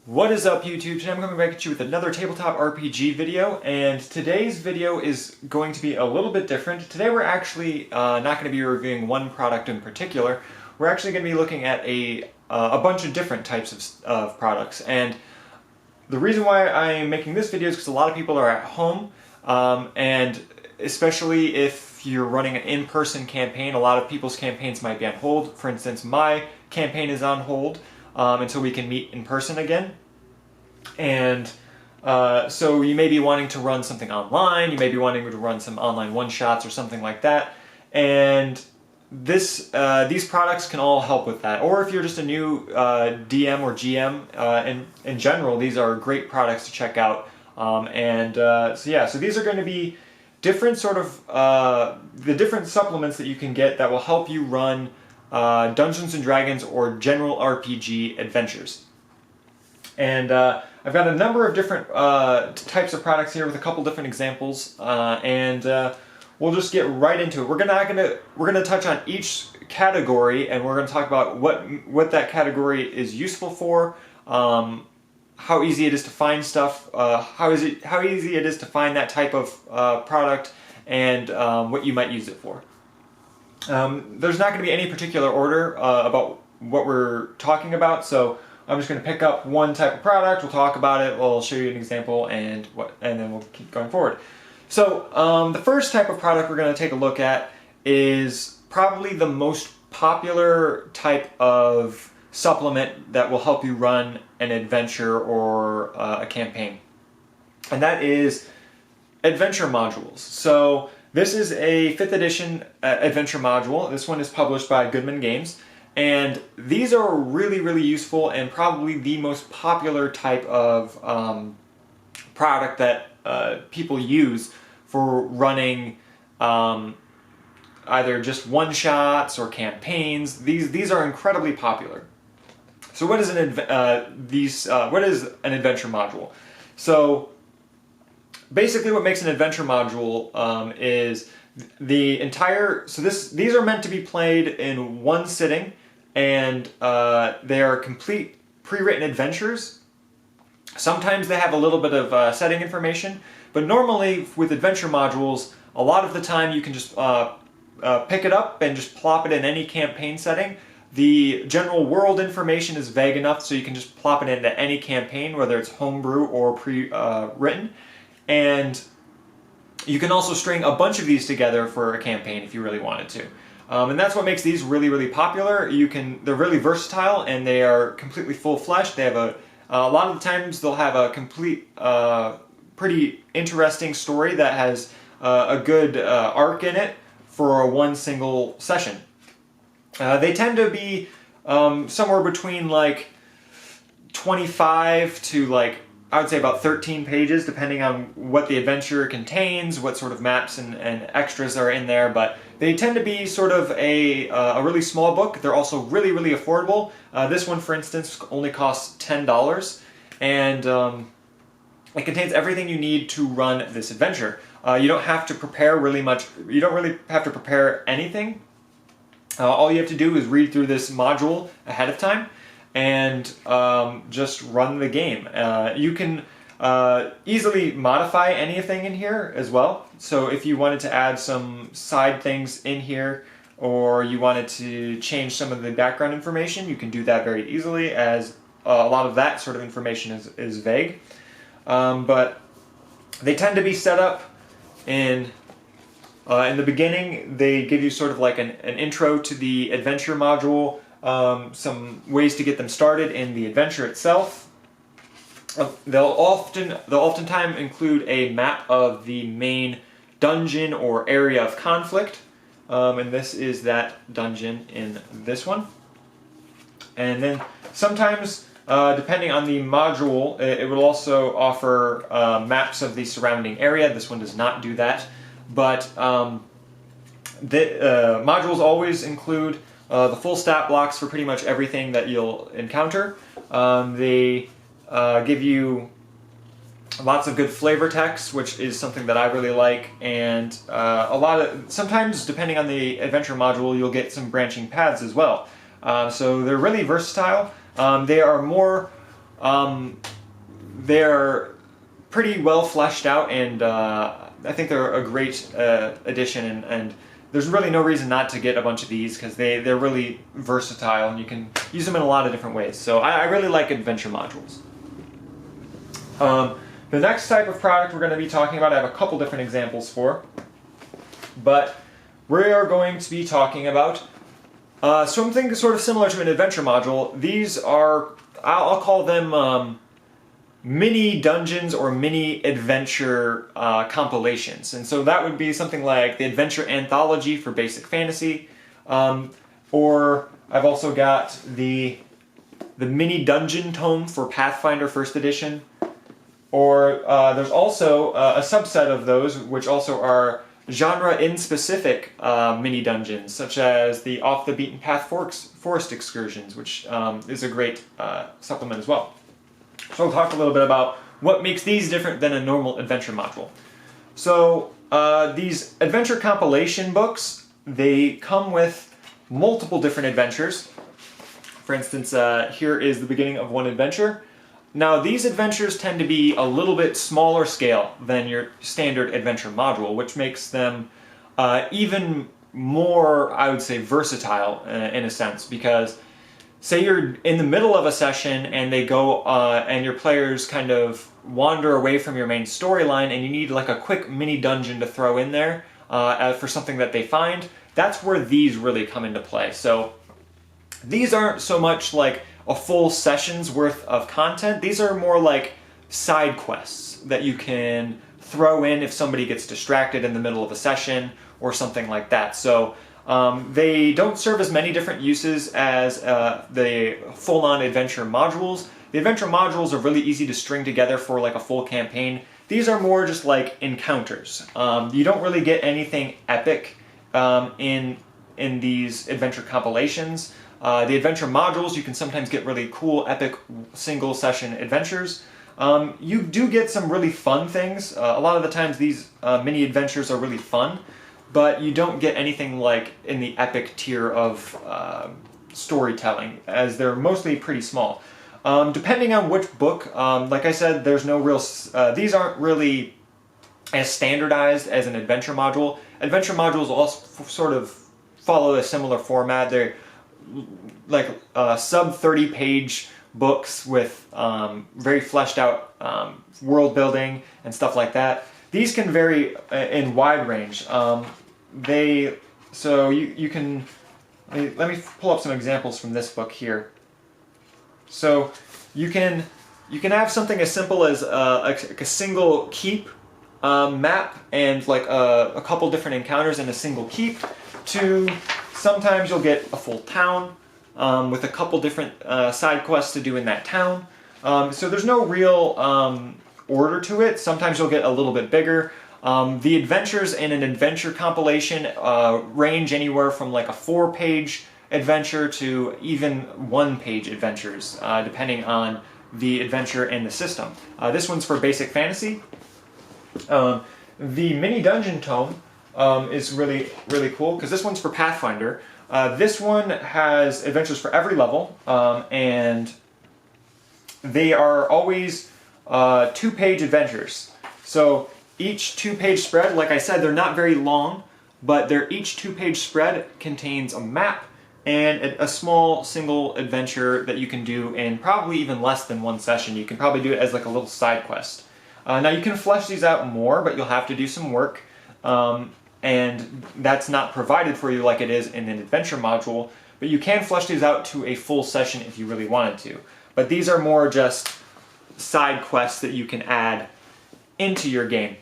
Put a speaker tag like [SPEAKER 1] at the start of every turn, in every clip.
[SPEAKER 1] What is up, YouTube? Today I'm coming back at you with another tabletop RPG video, and today's video is going to be a little bit different. Today we're actually not going to be reviewing one product in particular. We're actually going to be looking at a bunch of different types of products, and the reason why I'm making this video is because a lot of people are at home, and especially if you're running an in-person campaign, a lot of people's campaigns might be on hold. For instance, my campaign is on hold until we can meet in person again. And so you may be wanting to run something online, you may be wanting to run some online one-shots or something like that, and these products can all help with that. Or if you're just a new DM or GM, in general, these are great products to check out. So these are going to be different sort of, the different supplements that you can get that will help you run Dungeons & Dragons or general RPG adventures. And I've got a number of different types of products here with a couple different examples, and we'll just get right into it. We're gonna touch on each category, and we're gonna talk about what that category is useful for, how easy it is to find stuff, how easy it is to find that type of product, and what you might use it for. There's not going to be any particular order about what we're talking about, so I'm just going to pick up one type of product, we'll talk about it, we'll show you an example, and then we'll keep going forward. So the first type of product we're going to take a look at is probably the most popular type of supplement that will help you run an adventure or a campaign, and that is adventure modules. So this is a 5th edition adventure module. This one is published by Goodman Games, and these are really, really useful and probably the most popular type of product that people use for running either just one-shots or campaigns. These are incredibly popular. So what is an adventure module? So basically what makes an adventure module is the entire, these are meant to be played in one sitting, and they are complete pre-written adventures. Sometimes they have a little bit of setting information, but normally with adventure modules, a lot of the time you can just pick it up and just plop it in any campaign setting. The general world information is vague enough so you can just plop it into any campaign, whether it's homebrew or pre-written. And you can also string a bunch of these together for a campaign if you really wanted to. And that's what makes these really, really popular. They're really versatile, and they are completely full-fleshed. They have a lot of the times they'll have a complete, pretty interesting story that has a good arc in it for one single session. They tend to be somewhere between like 25 to I would say about 13 pages, depending on what the adventure contains, what sort of maps and extras are in there, but they tend to be sort of a really small book. They're also really, really affordable. This one, for instance, only costs $10, and it contains everything you need to run this adventure. You don't have to prepare really much. You don't really have to prepare anything. All you have to do is read through this module ahead of time and just run the game. You can easily modify anything in here as well. So if you wanted to add some side things in here, or you wanted to change some of the background information, you can do that very easily, as a lot of that sort of information is vague. But they tend to be set up in the beginning. They give you sort of like an intro to the adventure module, some ways to get them started in the adventure itself. They'll oftentimes include a map of the main dungeon or area of conflict, and this is that dungeon in this one. And then sometimes, depending on the module, it will also offer maps of the surrounding area. This one does not do that, but the modules always include the full stat blocks for pretty much everything that you'll encounter. They give you lots of good flavor text, which is something that I really like, and sometimes, depending on the adventure module, you'll get some branching paths as well. So they're really versatile. They are more they're pretty well fleshed out, and I think they're a great addition, and there's really no reason not to get a bunch of these because they're really versatile and you can use them in a lot of different ways. So I really like adventure modules. The next type of product we're going to be talking about, I have a couple different examples for, but we are going to be talking about something sort of similar to an adventure module. These are, I'll call them mini dungeons or mini adventure compilations. And so that would be something like the Adventure Anthology for Basic Fantasy, or I've also got the Mini Dungeon Tome for Pathfinder 1st Edition, or there's also a subset of those which also are genre-in-specific mini dungeons, such as the Off the Beaten Path Forest Excursions, which is a great supplement as well. So we'll talk a little bit about what makes these different than a normal adventure module. So these adventure compilation books, they come with multiple different adventures. For instance, here is the beginning of one adventure. Now these adventures tend to be a little bit smaller scale than your standard adventure module, which makes them even more, I would say, versatile in a sense, because say you're in the middle of a session and they go and your players kind of wander away from your main storyline and you need like a quick mini dungeon to throw in there for something that they find, that's where these really come into play. So these aren't so much like a full session's worth of content. These are more like side quests that you can throw in if somebody gets distracted in the middle of a session or something like that. So they don't serve as many different uses as the full-on adventure modules. The adventure modules are really easy to string together for like a full campaign. These are more just like encounters. You don't really get anything epic in these adventure compilations. The adventure modules, you can sometimes get really cool, epic, single-session adventures. You do get some really fun things. A lot of the times these mini adventures are really fun, but you don't get anything like in the epic tier of storytelling, as they're mostly pretty small. Depending on which book, like I said, there's no real... these aren't really as standardized as an adventure module. Adventure modules also sort of follow a similar format. They're like sub 30 page books with very fleshed out world building and stuff like that. These can vary in wide range. So you can, let me pull up some examples from this book here. So you can have something as simple as a single keep map and like a couple different encounters in a single keep, to sometimes you'll get a full town with a couple different side quests to do in that town. So there's no real order to it. Sometimes you'll get a little bit bigger. The adventures in an adventure compilation range anywhere from like a 4-page adventure to even 1-page adventures, depending on the adventure and the system. This one's for basic fantasy. The mini dungeon tome is really cool because this one's for Pathfinder. This one has adventures for every level, and they are always 2-page adventures. So each 2-page spread, like I said, they're not very long, but each 2-page spread contains a map and a small single adventure that you can do in probably even less than one session. You can probably do it as like a little side quest. Now you can flesh these out more, but you'll have to do some work. And that's not provided for you like it is in an adventure module, but you can flesh these out to a full session if you really wanted to. But these are more just side quests that you can add into your game,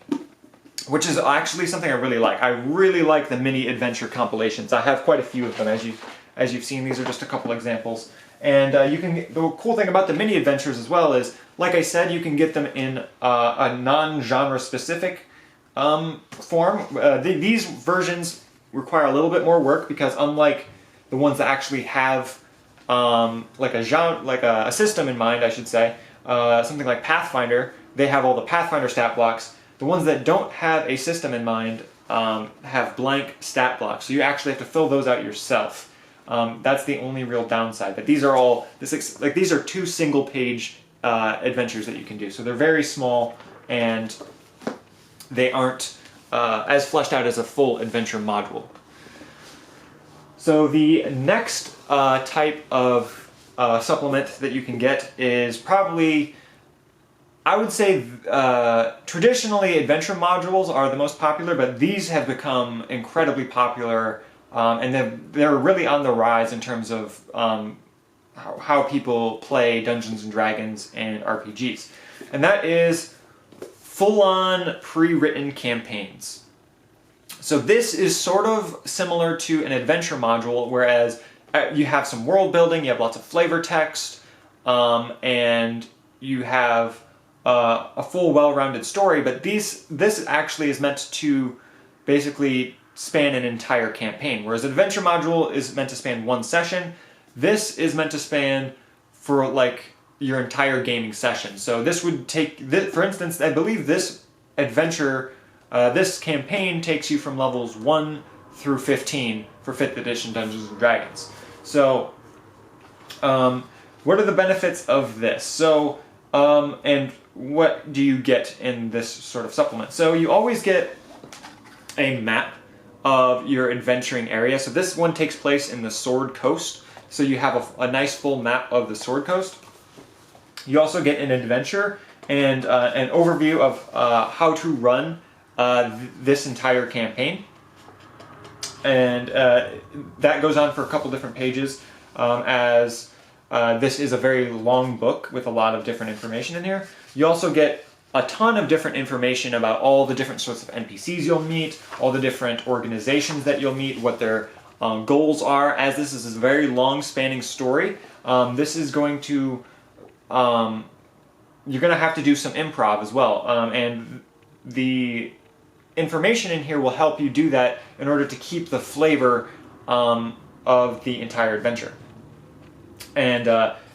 [SPEAKER 1] which is actually something I really like. I really like the mini adventure compilations. I have quite a few of them, as you've seen. These are just a couple examples. And the cool thing about the mini adventures as well is, like I said, you can get them in a non-genre specific form. These versions require a little bit more work because unlike the ones that actually have like a system in mind, I should say, something like Pathfinder, they have all the Pathfinder stat blocks. The ones that don't have a system in mind have blank stat blocks, so you actually have to fill those out yourself. That's the only real downside. But these are all these are 2 single-page adventures that you can do. So they're very small, and they aren't as fleshed out as a full adventure module. So the next type of supplement that you can get is probably, I would say, traditionally adventure modules are the most popular, but these have become incredibly popular, and they're really on the rise in terms of how people play Dungeons and Dragons and RPGs. And that is full-on pre-written campaigns. So this is sort of similar to an adventure module, whereas you have some world building, you have lots of flavor text, and you have a full, well-rounded story, but this actually is meant to basically span an entire campaign, whereas an adventure module is meant to span one session. This is meant to span for like your entire gaming session. So this would take, for instance, I believe this adventure, this campaign takes you from levels 1 through 15 for 5th edition Dungeons and Dragons. So, what are the benefits of this? So, and what do you get in this sort of supplement? So you always get a map of your adventuring area. So this one takes place in the Sword Coast. So you have a nice full map of the Sword Coast. You also get an adventure and an overview of how to run this entire campaign. And that goes on for a couple different pages, as this is a very long book with a lot of different information in here. You also get a ton of different information about all the different sorts of NPCs you'll meet, all the different organizations that you'll meet, what their goals are. As this is a very long-spanning story, this is going to, you're going to have to do some improv as well, and the information in here will help you do that in order to keep the flavor of the entire adventure. And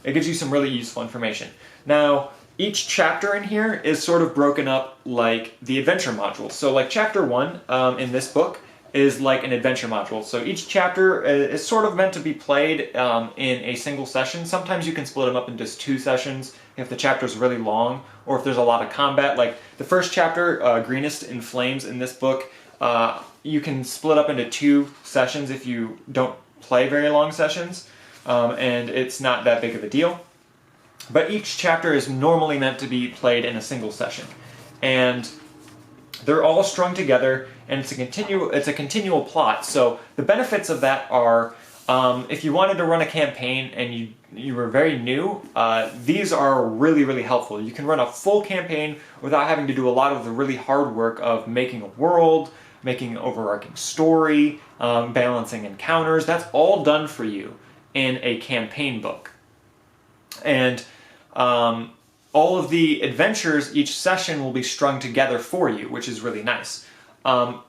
[SPEAKER 1] it gives you some really useful information. Now, each chapter in here is sort of broken up like the adventure module. So like chapter 1 in this book is like an adventure module. So each chapter is sort of meant to be played in a single session. Sometimes you can split them up into just 2 sessions if the chapter is really long, or if there's a lot of combat. Like the first chapter, Greenest in Flames in this book, you can split up into 2 sessions if you don't play very long sessions, and it's not that big of a deal. But each chapter is normally meant to be played in a single session. And they're all strung together, and it's a continual plot. So the benefits of that are, if you wanted to run a campaign and you were very new, these are really, really helpful. You can run a full campaign without having to do a lot of the really hard work of making a world, making an overarching story, balancing encounters. That's all done for you in a campaign book. And all of the adventures, each session will be strung together for you, which is really nice. Now,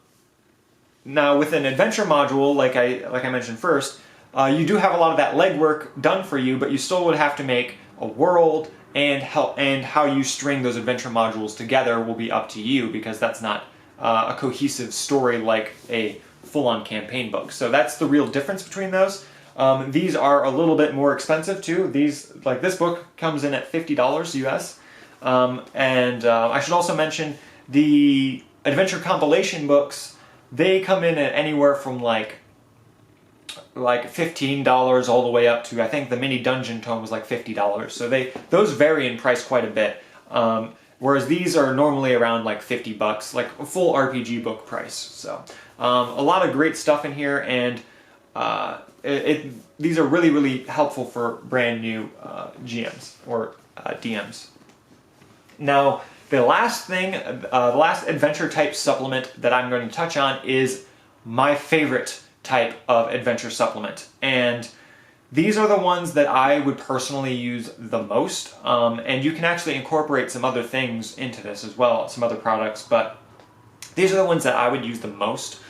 [SPEAKER 1] with an adventure module, like I mentioned first, you do have a lot of that legwork done for you, but you still would have to make a world, and how you string those adventure modules together will be up to you, because that's not a cohesive story like a full-on campaign book. So that's the real difference between those. These are a little bit more expensive too. These, like this book, comes in at $50 US. I should also mention the adventure compilation books. They come in at anywhere from like $15 all the way up to, I think the mini dungeon tome was like $50. So those vary in price quite a bit. Whereas these are normally around like $50, like a full RPG book price. So a lot of great stuff in here, and these are really, really helpful for brand new GMs or DMs. Now, the last adventure type supplement that I'm going to touch on is my favorite type of adventure supplement. And these are the ones that I would personally use the most. And you can actually incorporate some other things into this as well, some other products, but these are the ones that I would use the most.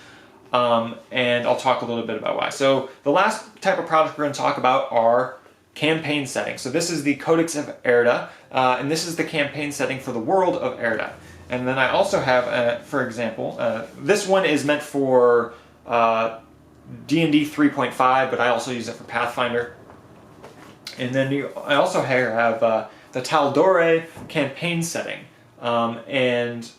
[SPEAKER 1] And I'll talk a little bit about why. So the last type of product we're going to talk about are campaign settings. So this is the Codex of Erda, and this is the campaign setting for the world of Erda. And then I also have, for example, this one is meant for D&D 3.5, but I also use it for Pathfinder. And then I also have the Tal'Dorei campaign setting, and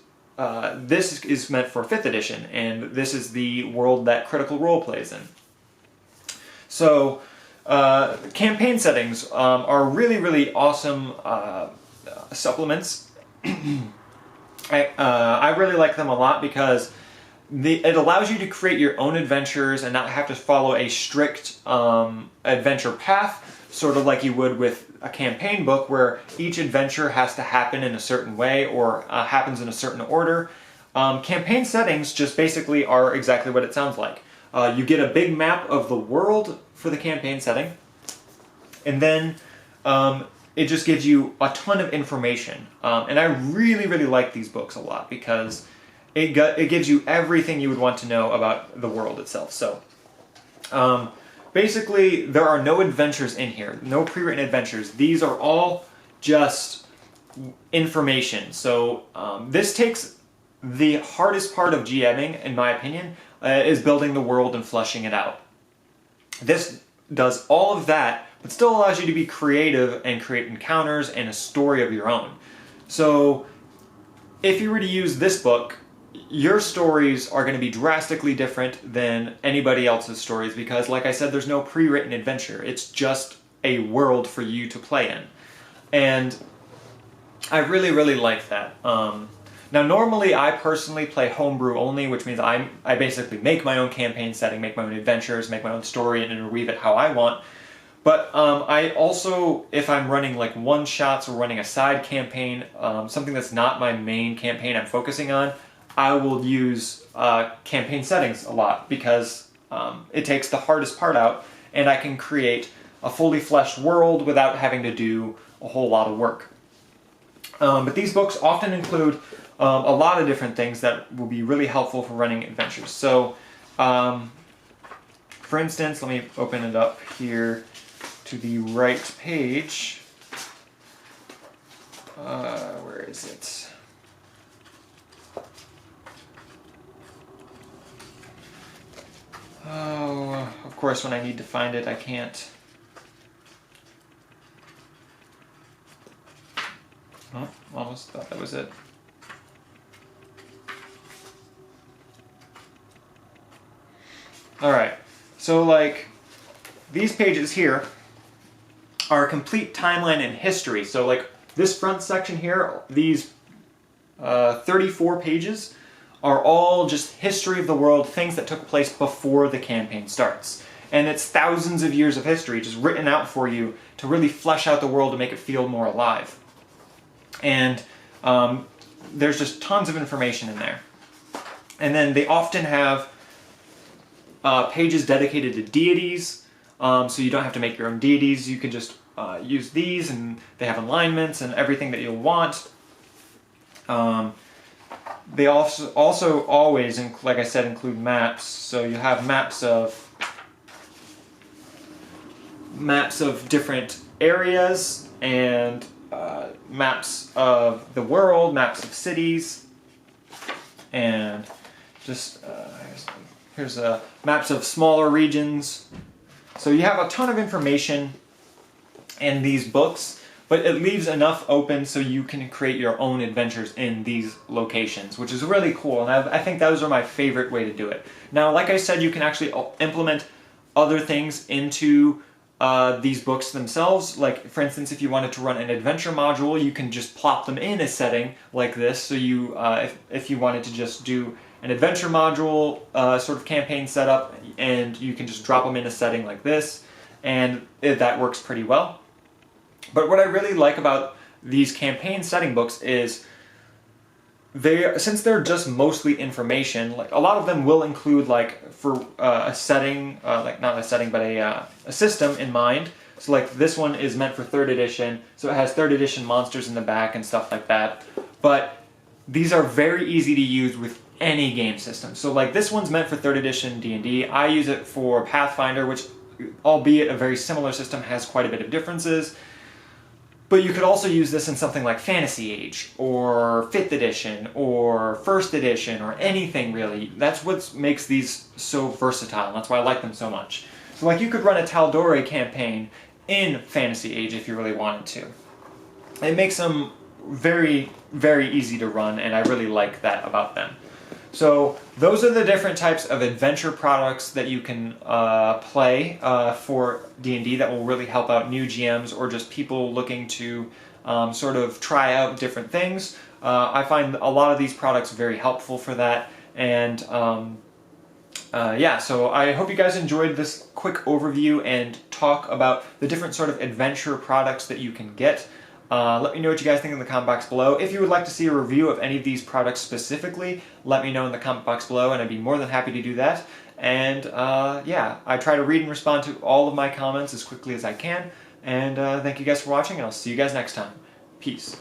[SPEAKER 1] this is meant for 5th edition, and this is the world that Critical Role plays in. So, campaign settings are really, really awesome supplements. I really like them a lot because it allows you to create your own adventures and not have to follow a strict adventure path, sort of like you would with a campaign book where each adventure has to happen in a certain way or happens in a certain order. Campaign settings just basically are exactly what it sounds like. You get a big map of the world for the campaign setting, and then it just gives you a ton of information. And I really, really like these books a lot because it gives you everything you would want to know about the world itself. So basically, there are no adventures in here, no pre-written adventures. These are all just information. So this takes the hardest part of GMing, in my opinion, is building the world and fleshing it out. This does all of that, but still allows you to be creative and create encounters and a story of your own. So if you were to use this book, your stories are going to be drastically different than anybody else's stories because, like I said, there's no pre-written adventure. It's just a world for you to play in. And I really, really like that. Now, normally I personally play homebrew only, which means I basically make my own campaign setting, make my own adventures, make my own story, and interweave it how I want. But I also, if I'm running like one-shots or running a side campaign, something that's not my main campaign I'm focusing on, I will use campaign settings a lot because it takes the hardest part out and I can create a fully fleshed world without having to do a whole lot of work. But these books often include a lot of different things that will be really helpful for running adventures. So, for instance, let me open it up here to the right page. Where is it? Oh, of course, when I need to find it, I can't. Oh, almost thought that was it. Alright, so like these pages here are a complete timeline and history. So like this front section here, these 34 pages are all just history of the world, things that took place before the campaign starts. And it's thousands of years of history just written out for you to really flesh out the world to make it feel more alive. And there's just tons of information in there. And then they often have pages dedicated to deities, so you don't have to make your own deities. You can just use these, and they have alignments and everything that you'll want. They also always, like I said, include maps. So you have maps of different areas and maps of the world, maps of cities, and just here's maps of smaller regions. So you have a ton of information in these books, but it leaves enough open so you can create your own adventures in these locations, which is really cool, and I think those are my favorite way to do it. Now, like I said, you can actually implement other things into these books themselves. Like, for instance, if you wanted to run an adventure module, you can just plop them in a setting like this. So you, if you wanted to just do an adventure module sort of campaign setup, and you can just drop them in a setting like this, and that works pretty well. But what I really like about these campaign setting books is since they're just mostly information, like a lot of them will include like for a setting, like not a setting, but a system in mind. So like this one is meant for 3rd edition, so it has 3rd edition monsters in the back and stuff like that. But these are very easy to use with any game system. So like this one's meant for 3rd edition D&D. I use it for Pathfinder, which, albeit a very similar system, has quite a bit of differences. But you could also use this in something like Fantasy Age, or 5th edition, or 1st edition, or anything really. That's what makes these so versatile, and that's why I like them so much. So like you could run a Tal'Dorei campaign in Fantasy Age if you really wanted to. it makes them very, very easy to run, and I really like that about them. So those are the different types of adventure products that you can play for D&D that will really help out new GMs or just people looking to sort of try out different things. I find a lot of these products very helpful for that, and yeah, so I hope you guys enjoyed this quick overview and talk about the different sort of adventure products that you can get. Let me know what you guys think in the comment box below. If you would like to see a review of any of these products specifically, let me know in the comment box below, and I'd be more than happy to do that. And yeah, I try to read and respond to all of my comments as quickly as I can. And thank you guys for watching, and I'll see you guys next time. Peace.